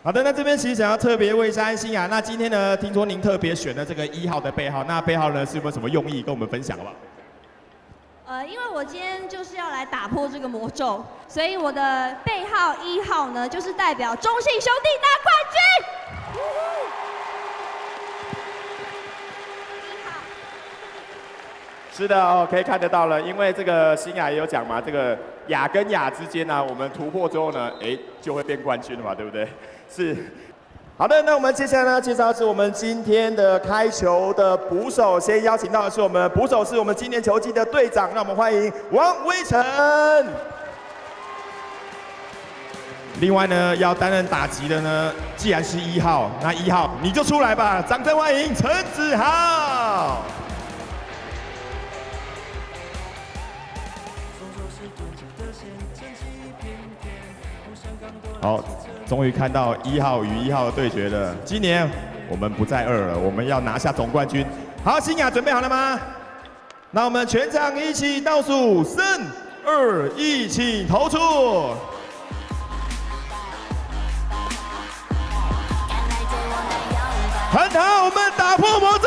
好的，那这边其实想要特别问一下安心啊，那今天呢，听说您特别选了这个1号的背号，那背号呢是有没有什么用意跟我们分享好不好？因为我今天就是要来打破这个魔咒，所以我的背号1号呢，就是代表中信兄弟拿冠军。是的哦，可以看得到了，因为这个新雅也有讲嘛，这个雅跟雅之间呢、我们突破之后呢，就会变冠军了嘛，对不对？是。好的，那我们接下来呢，介绍是我们今天的开球的捕手，先邀请到的是我们捕手，是我们今年球季的队长，让我们欢迎王威成。另外呢，要担任打击的呢，既然是1号，那1号你就出来吧，掌声欢迎陈子豪。好，终于看到1号与1号的对决了。今年我们不再2了，我们要拿下总冠军。好，新雅准备好了吗？那我们全场一起倒数3、2、1，请投出。很好，我们打破魔咒。